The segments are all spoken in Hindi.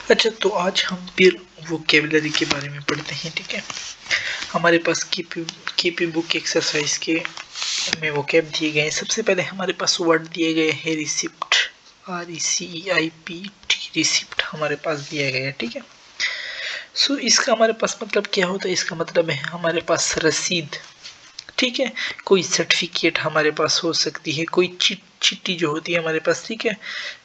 अच्छा, तो आज हम फिर वोकेबलरी के बारे में पढ़ते हैं। ठीक है, हमारे पास कीपी बुक एक्सरसाइज के में वोकेब दिए गए हैं। सबसे पहले हमारे पास वर्ड दिए गए हैं रिसिप्ट, RECIPT, रिसिप्ट हमारे पास दिया गया है। ठीक है, सो इसका हमारे पास मतलब क्या होता है? इसका मतलब है हमारे पास रसीद। ठीक है, कोई सर्टिफिकेट हमारे पास हो सकती है, कोई चिट्ठी जो होती है हमारे पास। ठीक है,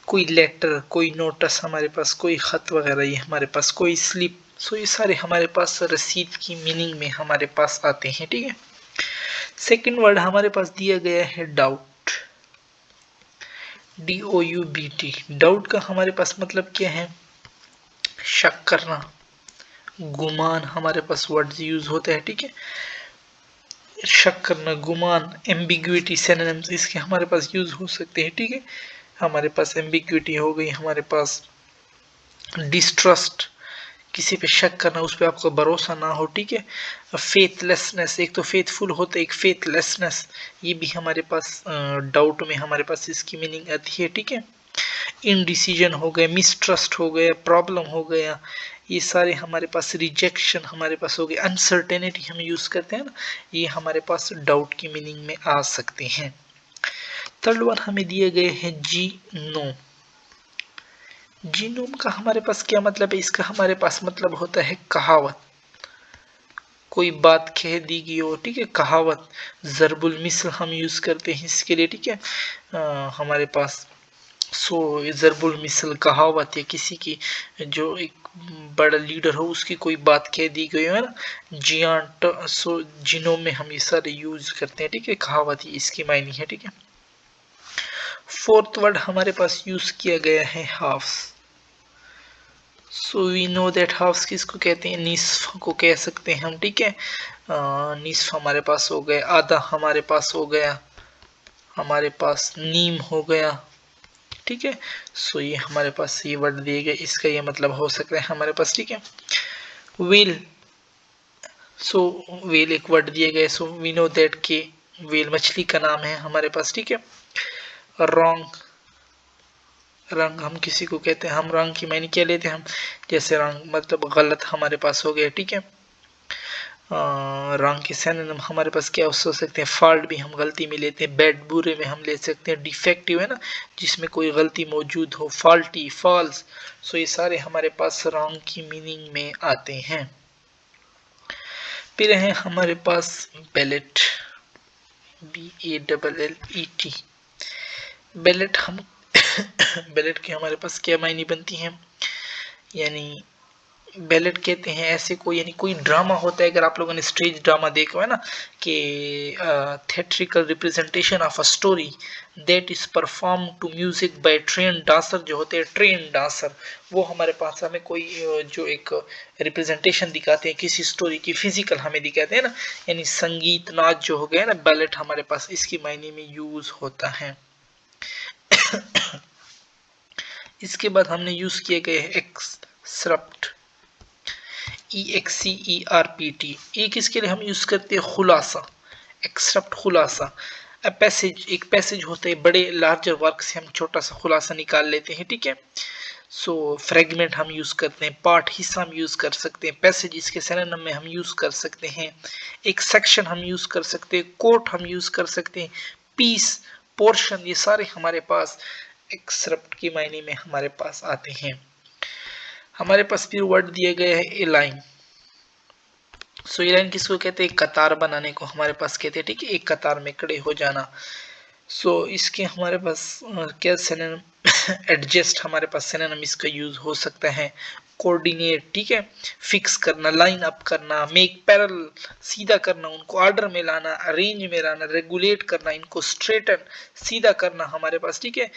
कोई लेटर, कोई नोटिस हमारे पास, कोई खत वगैरह ये हमारे पास, कोई स्लिप। सो ये सारे हमारे पास रसीद की मीनिंग में हमारे पास आते हैं। ठीक है, सेकंड वर्ड हमारे पास दिया गया है डाउट, DOUBT। डाउट का हमारे पास मतलब क्या है? शक करना, गुमान हमारे पास वर्ड यूज होता है। ठीक है, शक करना, गुमान, एम्बिग्विटी, सिनोनिम्स इसके हमारे पास यूज हो सकते हैं। ठीक है, हमारे पास एम्बिग्विटी हो गई, हमारे पास डिस्ट्रस्ट, किसी पे शक करना, उस पर आपका भरोसा ना हो। ठीक है, फेथलेसनेस, एक तो फेथफुल होता है, एक फेथलेसनेस, ये भी हमारे पास डाउट में हमारे पास इसकी मीनिंग आती है। ठीक है, इनडिसीजन हो गया, मिसट्रस्ट हो गया, प्रॉब्लम हो गया, ये सारे हमारे पास, रिजेक्शन हमारे पास हो गए, अनसर्टेनिटी हम यूज करते हैं ना, ये हमारे पास डाउट की मीनिंग में आ सकते हैं। थर्ड वन हमें दिए गए हैं जीनोम। जीनोम का हमारे पास क्या मतलब है? इसका हमारे पास मतलब होता है कहावत, कोई बात कह दी गई हो। ठीक है, कहावत, जरबुल मिसल हम यूज करते हैं इसके लिए। ठीक है, हमारे पास सो जरबुल मिसल कहावत, या किसी की जो एक बड़ा लीडर हो उसकी कोई बात कह दी गई है ना, जियान। सो जिनों में हम ये सारे यूज करते हैं। ठीक है, कहावत ही इसकी मायने है। ठीक है, फोर्थ वर्ड हमारे पास यूज किया गया है halves. So we know that halves किसको कहते हैं? निस्फ को कह सकते हैं हम। ठीक है, निस्फ हमारे पास हो गया, आधा हमारे पास हो गया, हमारे पास नीम हो गया। ठीक है, सो ये हमारे पास ये वर्ड दिए गए, इसका ये मतलब हो सकता है हमारे पास। ठीक है, व्हेल, सो व्हेल एक वर्ड दिए गए, सो वी नो दैट के व्हेल मछली का नाम है हमारे पास। ठीक है, रॉन्ग, रंग हम किसी को कहते हैं, हम रंग की मायने क्या लेते हैं हम? जैसे रंग मतलब गलत हमारे पास हो गया। ठीक है, रंग के सिनोनिम हमारे पास क्या हो सकते हैं? फॉल्ट भी हम गलती में लेते हैं, बैड बुरे में हम ले सकते हैं, डिफेक्टिव है ना, जिसमें कोई गलती मौजूद हो, फॉल्टी, फॉल्स। सो ये सारे हमारे पास रंग की मीनिंग में आते हैं। फिर है हमारे पास बैलेट, BALLET। बैलेट हम बैलेट के हमारे पास क्या मायने बनती हैं? यानी बैलेट कहते हैं ऐसे कोई, यानी कोई ड्रामा होता है, अगर आप लोगों ने स्टेज ड्रामा देखा है ना, कि theatrical representation of a story that is perform to music by train dancer, जो होते हैं ट्रेन डांसर, वो हमारे पास हमें कोई जो एक रिप्रेजेंटेशन दिखाते हैं किसी स्टोरी की, फिजिकल हमें दिखाते हैं ना, यानी संगीत नाच जो हो गया ना, बैलेट हमारे पास इसकी मायने में यूज होता है। इसके बाद हमने यूज किए गए एक्सरप्ट, EXCERPT। ये किसके लिए हम यूज करते हैं? खुलासा, एक्सेप्ट खुलासा। पैसेज, एक पैसेज होता है, बड़े लार्जर वर्क से हम छोटा सा खुलासा निकाल लेते हैं। ठीक है, सो फ्रेगमेंट हम यूज करते हैं, पार्ट हिस्सा हम यूज कर सकते हैं, पैसेज इसके सिनोनिम में हम यूज कर सकते हैं, एक सेक्शन हम यूज कर सकते हैं, कोट हम यूज कर सकते हैं, पीस, पोर्शन, ये सारे हमारे पास एक्सेप्ट की मायने में हमारे पास आते हैं। हमारे पास फिर वर्ड दिए गए हैं एलाइन। सो एलाइन किसको कहते हैं? कतार बनाने को हमारे पास कहते हैं। ठीक है, एक कतार में खड़े हो जाना। सो इसके हमारे पास क्या सिनोनिम? एडजस्ट हमारे पास सिनोनिम इसका यूज हो सकता है। कोऑर्डिनेट, ठीक है, फिक्स करना, लाइन अप करना, मेक पैरेलल, सीधा करना, उनको ऑर्डर में लाना, अरेंज में लाना, रेगुलेट करना, इनको स्ट्रेटन, सीधा करना हमारे पास। ठीक है,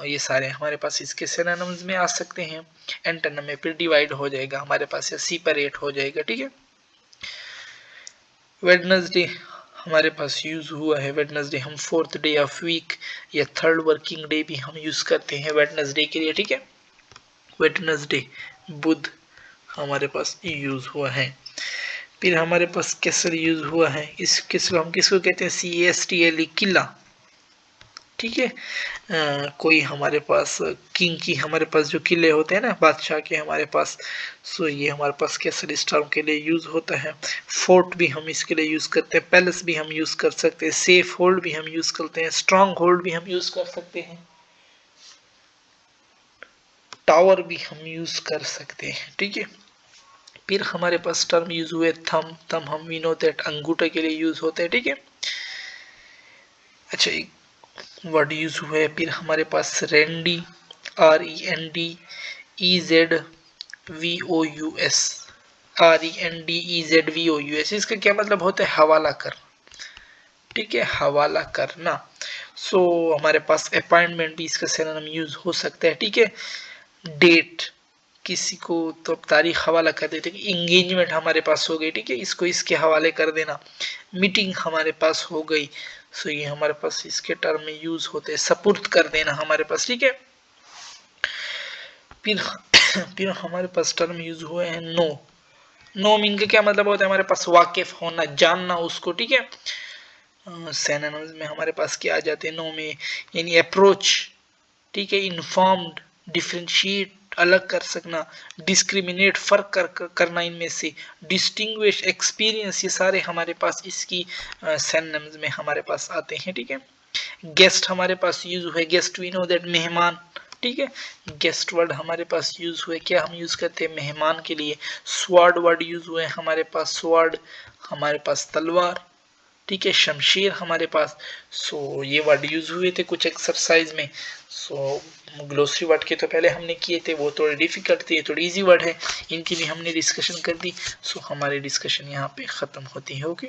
ये सारे हमारे पास इसके सिनोनिम्स में आ सकते हैं। एंटोनिम में फिर डिवाइड हो जाएगा हमारे पास, या सेपरेट हो जाएगा। ठीक है, वेडनेसडे हमारे पास यूज हुआ है। वेडनेसडे हम फोर्थ डे ऑफ वीक या थर्ड वर्किंग डे भी हम यूज करते हैं वेडनेसडे के लिए। ठीक है, वेडनेसडे बुध हमारे पास यूज हुआ है। फिर हमारे पास कैसल यूज हुआ है। इस कैसल हम किसको कहते हैं? CASTLE, किला, ठीक है। कोई हमारे पास किंग की, हमारे पास जो किले होते हैं ना बादशाह के हमारे पास, सो ये हमारे पास कैसल स्टॉर्म के लिए यूज होता है। फोर्ट भी हम इसके लिए यूज करते हैं, पैलेस भी हम यूज कर सकते हैं, सेफ होल्ड भी हम यूज करते हैं, स्ट्रांग होल्ड भी हम यूज कर सकते हैं, टावर भी हम यूज कर सकते हैं। ठीक है। फिर हमारे पास टर्म यूज हुए थम, थम हम वी नो दैट अंगूठे के लिए यूज होते हैं। ठीक है। अच्छा, एक वर्ड यूज हुए फिर हमारे पास रेंडी, RENDEZVOUS, RENDEZVOUS, इसका क्या मतलब होता है? हवाला कर। ठीक है, हवाला करना। सो हमारे पास अपॉइंटमेंट भी इसका सिनोनिम यूज हो सकता है। ठीक है। डेट, किसी को तो तारीख हवाला कर देते, इंगेजमेंट हमारे पास हो गई। ठीक है, इसको इसके हवाले कर देना। मीटिंग हमारे पास हो गई, सो ये हमारे पास इसके टर्म में यूज होते हैं। सपुर्द कर देना हमारे पास। ठीक है। फिर हमारे पास टर्म यूज हुए हैं नो। नो मीन का क्या मतलब होता है? हमारे पास वाकिफ होना, जानना उसको। ठीक है। सिनोनिम्स में हमारे पास क्या आ जाते हैं नो में? यानी अप्रोच, ठीक है, इन्फॉर्म्ड, डिफ्रेंशिएट, अलग कर सकना, डिस्क्रिमिनेट, फर्क करना इनमें से, डिस्टिंग्विश, एक्सपीरियंस, ये सारे हमारे पास इसकी सिनोनिम्स में हमारे पास आते हैं। ठीक है। गेस्ट हमारे पास यूज हुए, गेस्ट वी नो दैट मेहमान। ठीक है। गेस्ट वर्ड हमारे पास यूज हुए, क्या हम यूज करते हैं? मेहमान के लिए। स्वॉर्ड वर्ड यूज हुए हमारे पास, स्वॉर्ड हमारे पास तलवार। ठीक है। शमशीर हमारे पास। सो ये वर्ड यूज हुए थे कुछ एक्सरसाइज में। सो ग्लोसरी वर्ड के तो पहले हमने किए थे, वो थोड़े डिफिकल्ट थे, ये थोड़ी इजी वर्ड है, इनकी भी हमने डिस्कशन कर दी। सो हमारी डिस्कशन यहाँ पे खत्म होती है। ओके।